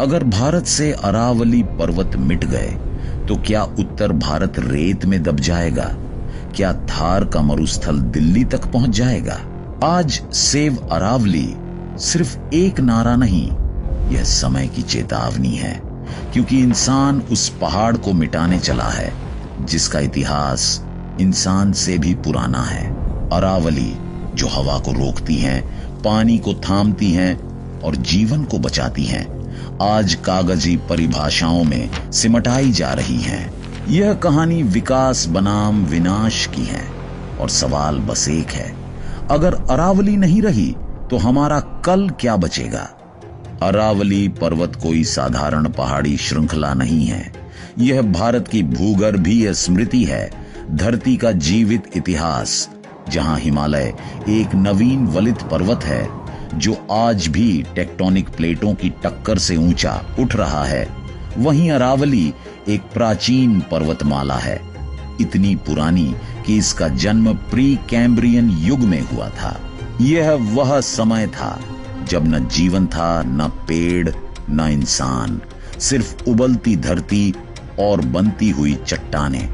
अगर भारत से अरावली पर्वत मिट गए तो क्या उत्तर भारत रेत में दब जाएगा? क्या थार का मरुस्थल दिल्ली तक पहुंच जाएगा? आज सेव अरावली सिर्फ एक नारा नहीं, यह समय की चेतावनी है, क्योंकि इंसान उस पहाड़ को मिटाने चला है जिसका इतिहास इंसान से भी पुराना है। अरावली जो हवा को रोकती हैं, पानी को थामती हैं और जीवन को बचाती हैं, आज कागजी परिभाषाओं में सिमटाई जा रही हैं। यह कहानी विकास बनाम विनाश की है और सवाल बस एक है, अगर अरावली नहीं रही तो हमारा कल क्या बचेगा? अरावली पर्वत कोई साधारण पहाड़ी श्रृंखला नहीं है, यह भारत की भूगर्भीय स्मृति है, धरती का जीवित इतिहास, जहां हिमालय एक नवीन वलित पर्वत है जो आज भी टेक्टोनिक प्लेटों की टक्कर से ऊंचा उठ रहा है, वहीं अरावली एक प्राचीन पर्वतमाला है, इतनी पुरानी कि इसका जन्म प्री कैम्ब्रियन युग में हुआ था। यह वह समय था जब न जीवन था, न पेड़, न इंसान, सिर्फ उबलती धरती और बनती हुई चट्टानें।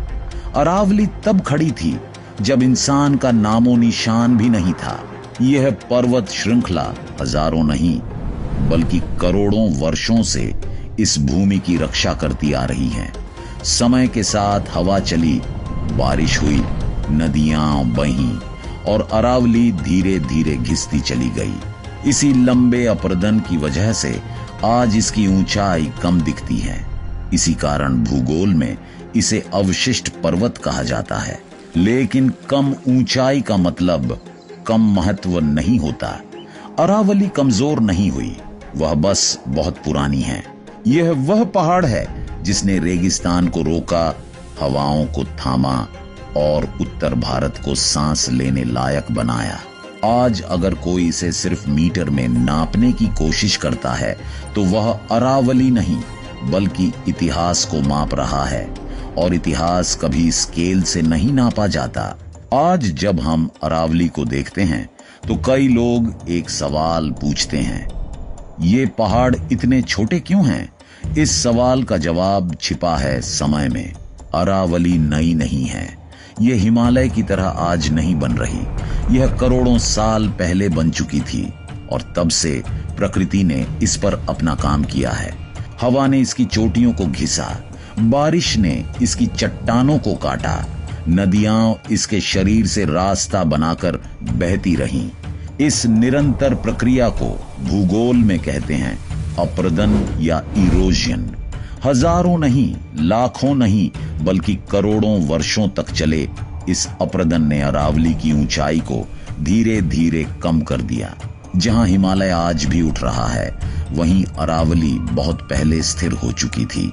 अरावली तब खड़ी थी जब इंसान का नामो निशान भी नहीं था। यह पर्वत श्रृंखला हजारों नहीं बल्कि करोड़ों वर्षों से इस भूमि की रक्षा करती आ रही है। समय के साथ हवा चली, बारिश हुई, नदियां बहीं और अरावली धीरे धीरे घिसती चली गई। इसी लंबे अपरदन की वजह से आज इसकी ऊंचाई कम दिखती है। इसी कारण भूगोल में इसे अवशिष्ट पर्वत कहा जाता है। लेकिन कम ऊंचाई का मतलब कम महत्व नहीं होता। अरावली कमजोर नहीं हुई, वह बस बहुत पुरानी है। यह वह पहाड़ है जिसने रेगिस्तान को रोका, हवाओं को थामा और उत्तर भारत को सांस लेने लायक बनाया। आज अगर कोई इसे सिर्फ मीटर में नापने की कोशिश करता है तो वह अरावली नहीं बल्कि इतिहास को माप रहा है, और इतिहास कभी स्केल से नहीं नापा जाता। आज जब हम अरावली को देखते हैं तो कई लोग एक सवाल पूछते हैं, ये पहाड़ इतने छोटे क्यों हैं? इस सवाल का जवाब छिपा है समय में। अरावली नई नहीं है, यह हिमालय की तरह आज नहीं बन रही। यह करोड़ों साल पहले बन चुकी थी और तब से प्रकृति ने इस पर अपना काम किया है। हवा ने इसकी चोटियों को घिसा, बारिश ने इसकी चट्टानों को काटा, नदियां इसके शरीर से रास्ता बनाकर बहती रहीं। इस निरंतर प्रक्रिया को भूगोल में कहते हैं अपरदन या इरोजन। हजारों नहीं, लाखों नहीं बल्कि करोड़ों वर्षों तक चले इस अपरदन ने अरावली की ऊंचाई को धीरे धीरे कम कर दिया। जहां हिमालय आज भी उठ रहा है, वहीं अरावली बहुत पहले स्थिर हो चुकी थी।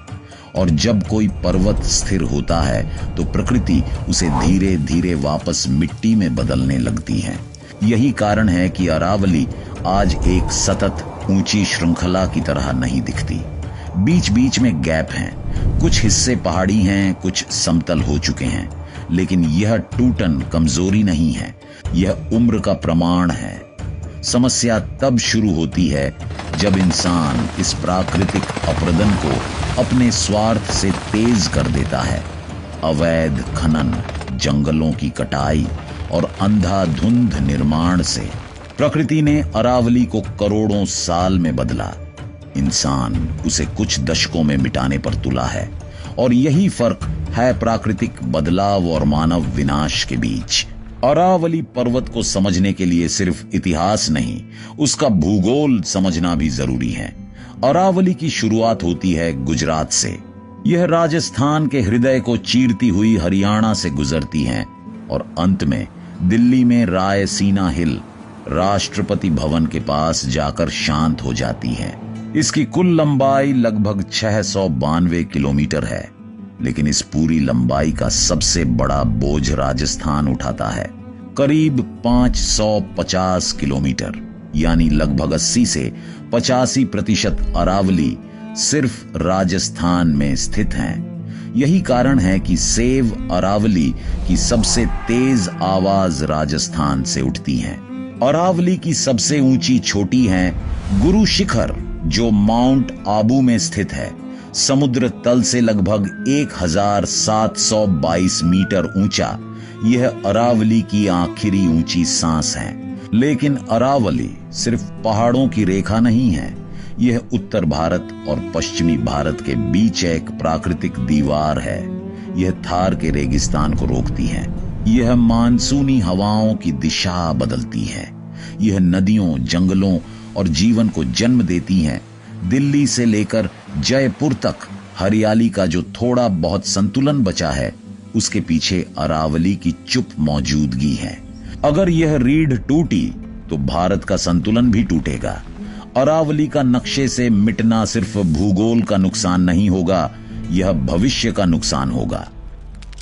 और जब कोई पर्वत स्थिर होता है तो प्रकृति उसे धीरे धीरे वापस मिट्टी में बदलने लगती है। यही कारण है कि अरावली आज एक सतत ऊंची श्रृंखला की तरह नहीं दिखती। बीच बीच में गैप हैं, कुछ हिस्से पहाड़ी हैं, कुछ समतल हो चुके हैं, लेकिन यह टूटन कमजोरी नहीं है, यह उम्र का प्रमाण है। समस्या तब शुरू होती है जब इंसान इस प्राकृतिक अपरदन को अपने स्वार्थ से तेज कर देता है। अवैध खनन, जंगलों की कटाई और अंधाधुंध निर्माण से प्रकृति ने अरावली को करोड़ों साल में बदला। इंसान उसे कुछ दशकों में मिटाने पर तुला है, और यही फर्क है प्राकृतिक बदलाव और मानव विनाश के बीच। अरावली पर्वत को समझने के लिए सिर्फ इतिहास नहीं, उसका भूगोल समझना भी जरूरी है। अरावली की शुरुआत होती है गुजरात से। यह राजस्थान के हृदय को चीरती हुई हरियाणा से गुजरती है और अंत में दिल्ली में रायसीना हिल, राष्ट्रपति भवन के पास जाकर शांत हो जाती है। इसकी कुल लंबाई लगभग 692 किलोमीटर है, लेकिन इस पूरी लंबाई का सबसे बड़ा बोझ राजस्थान उठाता है, करीब 550 किलोमीटर, यानी लगभग 80 से 85% अरावली सिर्फ राजस्थान में स्थित हैं। यही कारण है कि सेव अरावली की सबसे तेज आवाज राजस्थान से उठती है। अरावली की सबसे ऊंची चोटी है गुरु शिखर, जो माउंट आबू में स्थित है, समुद्र तल से लगभग 1722 मीटर ऊंचा, यह अरावली की आखिरी ऊंची सांस है। लेकिन अरावली सिर्फ पहाड़ों की रेखा नहीं है, यह उत्तर भारत और पश्चिमी भारत के बीच एक प्राकृतिक दीवार है। यह थार के रेगिस्तान को रोकती है, यह मानसूनी हवाओं की दिशा बदलती है, यह नदियों, जंगलों और जीवन को जन्म देती है। दिल्ली से लेकर जयपुर तक हरियाली का जो थोड़ा बहुत संतुलन बचा है, उसके पीछे अरावली की चुप मौजूदगी है। अगर यह रीढ़ टूटी तो भारत का संतुलन भी टूटेगा। अरावली का नक्शे से मिटना सिर्फ भूगोल का नुकसान नहीं होगा, यह भविष्य का नुकसान होगा।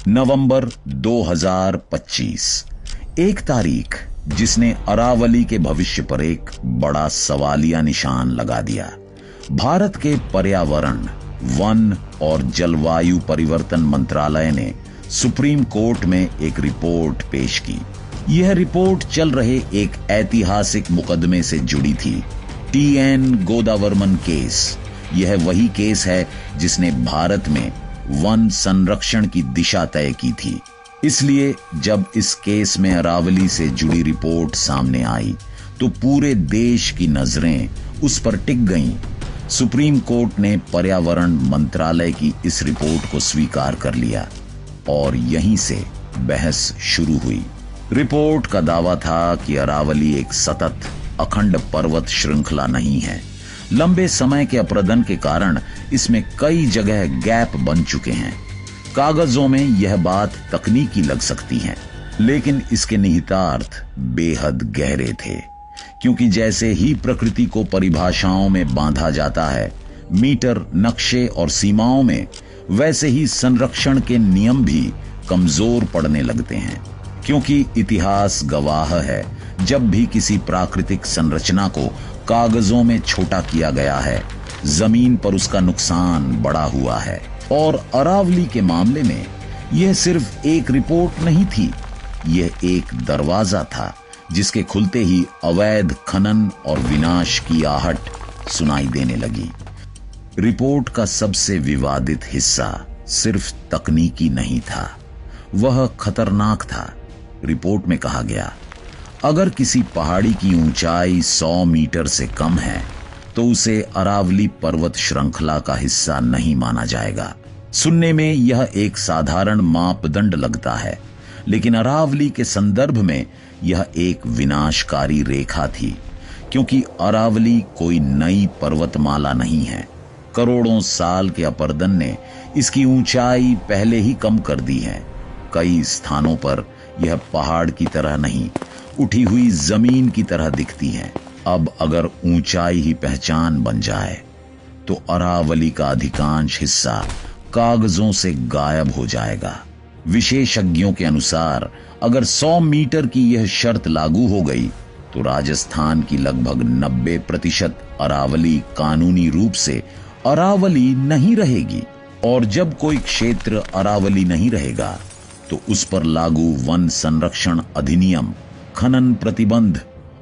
नवंबर 2025, एक तारीख जिसने अरावली के भविष्य पर एक बड़ा सवालिया निशान लगा दिया। भारत के पर्यावरण, वन और जलवायु परिवर्तन मंत्रालय ने सुप्रीम कोर्ट में एक रिपोर्ट पेश की। यह रिपोर्ट चल रहे एक ऐतिहासिक मुकदमे से जुड़ी थी, TN गोदावर्मन केस। यह वही केस है जिसने भारत में वन संरक्षण की दिशा तय की थी। इसलिए जब इस केस में अरावली से जुड़ी रिपोर्ट सामने आई तो पूरे देश की नजरें उस पर टिक गईं। सुप्रीम कोर्ट ने पर्यावरण मंत्रालय की इस रिपोर्ट को स्वीकार कर लिया और यहीं से बहस शुरू हुई। रिपोर्ट का दावा था कि अरावली एक सतत अखंड पर्वत श्रृंखला नहीं है। लंबे समय के अप्रदन के कारण इसमें कई जगह गैप बन चुके हैं। कागजों में यह बात तकनीकी लग सकती है, लेकिन इसके निहितार्थ बेहद गहरे थे, क्योंकि जैसे ही प्रकृति को परिभाषाओं में बांधा जाता है, मीटर, नक्शे और सीमाओं में, वैसे ही संरक्षण के नियम भी कमजोर पड़ने लगते हैं। क्योंकि इतिहास गवाह है, जब भी किसी प्राकृतिक संरचना को कागजों में छोटा किया गया है, जमीन पर उसका नुकसान बड़ा हुआ है। और अरावली के मामले में यह सिर्फ एक रिपोर्ट नहीं थी, यह एक दरवाजा था जिसके खुलते ही अवैध खनन और विनाश की आहट सुनाई देने लगी। रिपोर्ट का सबसे विवादित हिस्सा सिर्फ तकनीकी नहीं था, वह खतरनाक था। रिपोर्ट में कहा गया, अगर किसी पहाड़ी की ऊंचाई 100 मीटर से कम है तो उसे अरावली पर्वत श्रृंखला का हिस्सा नहीं माना जाएगा। सुनने में यह एक साधारण मापदंड लगता है, लेकिन अरावली के संदर्भ में यह एक विनाशकारी रेखा थी, क्योंकि अरावली कोई नई पर्वतमाला नहीं है। करोड़ों साल के अपर्दन ने इसकी ऊंचाई पहले ही कम कर दी है। कई स्थानों पर यह पहाड़ की तरह नहीं, उठी हुई जमीन की तरह दिखती है। अब अगर ऊंचाई ही पहचान बन जाए तो अरावली का अधिकांश हिस्सा कागजों से गायब हो जाएगा। विशेषज्ञों के अनुसार अगर 100 मीटर की यह शर्त लागू हो गई तो राजस्थान की लगभग 90% अरावली कानूनी रूप से अरावली नहीं रहेगी। और जब कोई क्षेत्र अरावली नहीं रहेगा तो उस पर लागू वन संरक्षण अधिनियम, खनन प्रतिबंध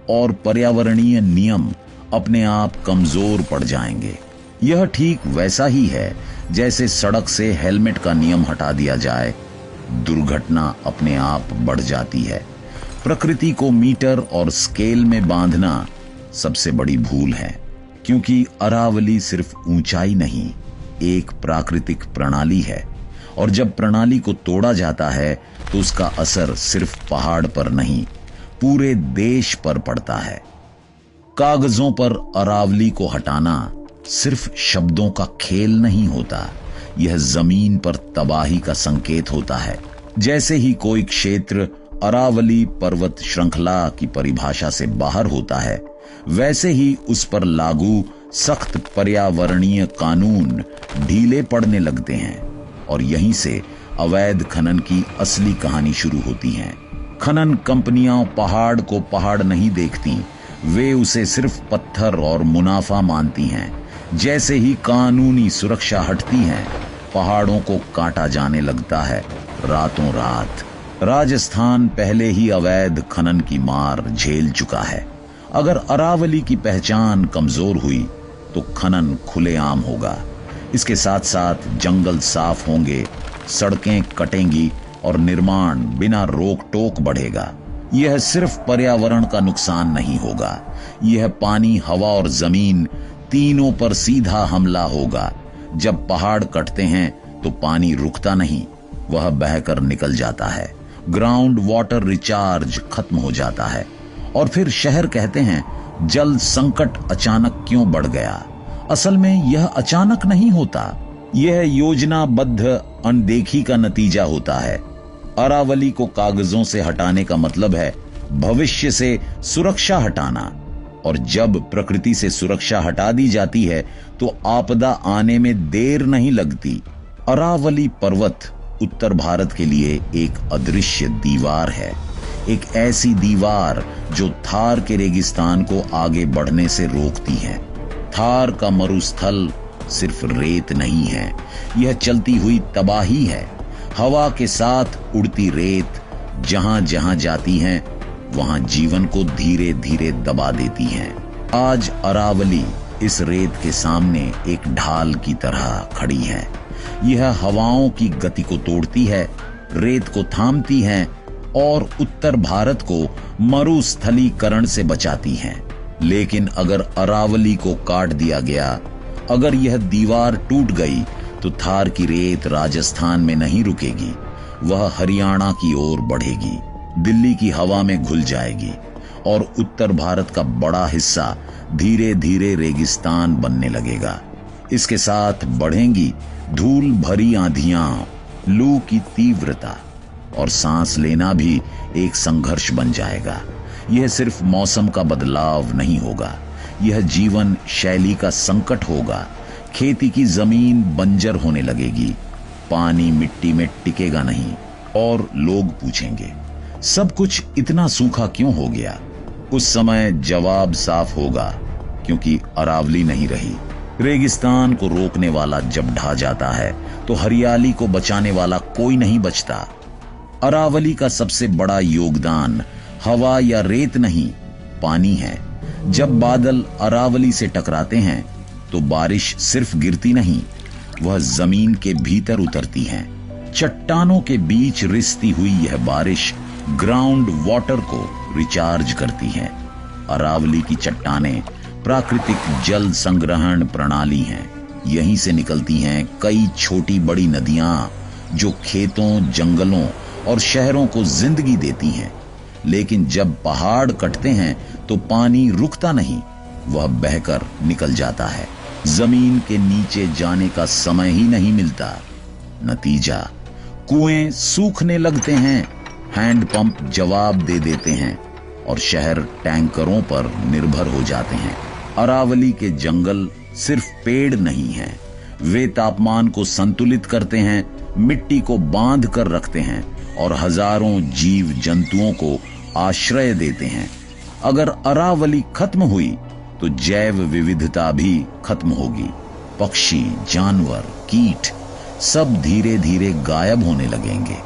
और पर्यावरणीय नियम अपने आप कमजोर पड़ जाएंगे। यह ठीक वैसा ही है जैसे सड़क से हेलमेट का नियम हटा दिया जाए, दुर्घटना अपने आप बढ़ जाती है। प्रकृति को मीटर और स्केल में बांधना सबसे बड़ी भूल है, क्योंकि अरावली सिर्फ ऊंचाई नहीं, एक प्राकृतिक प्रणाली है। और जब प्रणाली को तोड़ा जाता है तो उसका असर सिर्फ पहाड़ पर नहीं, पूरे देश पर पड़ता है। कागजों पर अरावली को हटाना सिर्फ शब्दों का खेल नहीं होता, यह जमीन पर तबाही का संकेत होता है। जैसे ही कोई क्षेत्र अरावली पर्वत श्रृंखला की परिभाषा से बाहर होता है, वैसे ही उस पर लागू सख्त पर्यावरणीय कानून ढीले पड़ने लगते हैं। और यहीं से अवैध खनन की असली कहानी शुरू होती है। खनन कंपनियां पहाड़ को पहाड़ नहीं देखती, वे उसे सिर्फ पत्थर और मुनाफा मानती हैं। जैसे ही कानूनी सुरक्षा हटती है, पहाड़ों को काटा जाने लगता है रातों रात। राजस्थान पहले ही अवैध खनन की मार झेल चुका है। अगर अरावली की पहचान कमजोर हुई तो खनन खुलेआम होगा। इसके साथ साथ जंगल साफ होंगे, सड़कें कटेंगी और निर्माण बिना रोक टोक बढ़ेगा। यह सिर्फ पर्यावरण का नुकसान नहीं होगा, यह पानी, हवा और जमीन तीनों पर सीधा हमला होगा। जब पहाड़ कटते हैं तो पानी रुकता नहीं, वह बहकर निकल जाता है। ग्राउंड वाटर रिचार्ज खत्म हो जाता है और फिर शहर कहते हैं जल संकट अचानक क्यों बढ़ गया। असल में यह अचानक नहीं होता, यह योजनाबद्ध अनदेखी का नतीजा होता है। अरावली को कागजों से हटाने का मतलब है भविष्य से सुरक्षा हटाना, और जब प्रकृति से सुरक्षा हटा दी जाती है तो आपदा आने में देर नहीं लगती। अरावली पर्वत उत्तर भारत के लिए एक अदृश्य दीवार है, एक ऐसी दीवार जो थार के रेगिस्तान को आगे बढ़ने से रोकती है। थार का मरुस्थल सिर्फ रेत नहीं है, यह चलती हुई तबाही है। हवा के साथ उड़ती रेत जहां जहां जाती हैं, वहां जीवन को धीरे धीरे दबा देती हैं। आज अरावली इस रेत के सामने एक ढाल की तरह खड़ी है। यह हवाओं की गति को तोड़ती है, रेत को थामती है और उत्तर भारत को मरुस्थलीकरण से बचाती है। लेकिन अगर अरावली को काट दिया गया, अगर यह दीवार टूट गई, तो थार की रेत राजस्थान में नहीं रुकेगी, वह हरियाणा की ओर बढ़ेगी, दिल्ली की हवा में घुल जाएगी और उत्तर भारत का बड़ा हिस्सा धीरे धीरे रेगिस्तान बनने लगेगा। इसके साथ बढ़ेंगी धूल भरी आंधियां, लू की तीव्रता, और सांस लेना भी एक संघर्ष बन जाएगा। यह सिर्फ मौसम का बदलाव नहीं होगा, यह जीवन शैली का संकट होगा। खेती की जमीन बंजर होने लगेगी, पानी मिट्टी में टिकेगा नहीं और लोग पूछेंगे सब कुछ इतना सूखा क्यों हो गया। उस समय जवाब साफ होगा, क्योंकि अरावली नहीं रही। रेगिस्तान को रोकने वाला जब ढा जाता है तो हरियाली को बचाने वाला कोई नहीं बचता। अरावली का सबसे बड़ा योगदान हवा या रेत नहीं, पानी है। जब बादल अरावली से टकराते हैं तो बारिश सिर्फ गिरती नहीं, वह जमीन के भीतर उतरती है। चट्टानों के बीच रिसती हुई यह बारिश ग्राउंड वाटर को रिचार्ज करती है। अरावली की चट्टानें प्राकृतिक जल संग्रहण प्रणाली हैं। यहीं से निकलती हैं कई छोटी बड़ी नदियां जो खेतों, जंगलों और शहरों को जिंदगी देती हैं। लेकिन जब पहाड़ कटते हैं तो पानी रुकता नहीं, वह बहकर निकल जाता है। जमीन के नीचे जाने का समय ही नहीं मिलता। नतीजा, कुएं सूखने लगते हैं, हैंडपंप जवाब दे देते हैं और शहर टैंकरों पर निर्भर हो जाते हैं। अरावली के जंगल सिर्फ पेड़ नहीं हैं, वे तापमान को संतुलित करते हैं, मिट्टी को बांध कर रखते हैं और हजारों जीव जंतुओं को आश्रय देते हैं। अगर अरावली खत्म हुई तो जैव विविधता भी खत्म होगी। पक्षी, जानवर, कीट सब धीरे धीरे गायब होने लगेंगे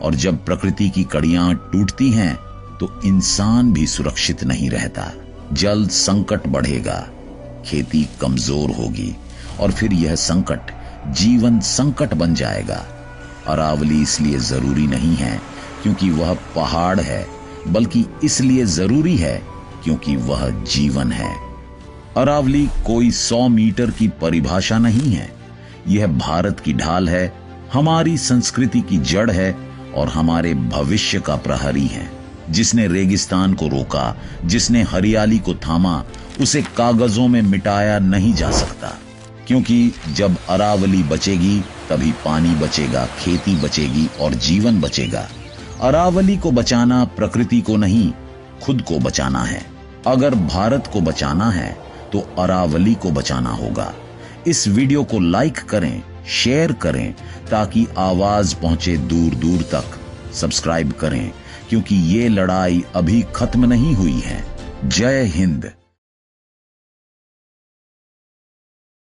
और जब प्रकृति की कड़ियां टूटती हैं तो इंसान भी सुरक्षित नहीं रहता। जल संकट बढ़ेगा, खेती कमजोर होगी और फिर यह संकट जीवन संकट बन जाएगा। अरावली इसलिए जरूरी नहीं है क्योंकि वह पहाड़ है, बल्कि इसलिए जरूरी है क्योंकि वह जीवन है। अरावली कोई 100 मीटर की परिभाषा नहीं है, यह भारत की ढाल है, हमारी संस्कृति की जड़ है और हमारे भविष्य का प्रहरी है। जिसने रेगिस्तान को रोका, जिसने हरियाली को थामा, उसे कागजों में मिटाया नहीं जा सकता। क्योंकि जब अरावली बचेगी तभी पानी बचेगा, खेती बचेगी और जीवन बचेगा। अरावली को बचाना प्रकृति को नहीं, खुद को बचाना है। अगर भारत को बचाना है तो अरावली को बचाना होगा। इस वीडियो को लाइक करें, शेयर करें ताकि आवाज पहुंचे दूर दूर तक। सब्सक्राइब करें क्योंकि ये लड़ाई अभी खत्म नहीं हुई है। जय हिंद।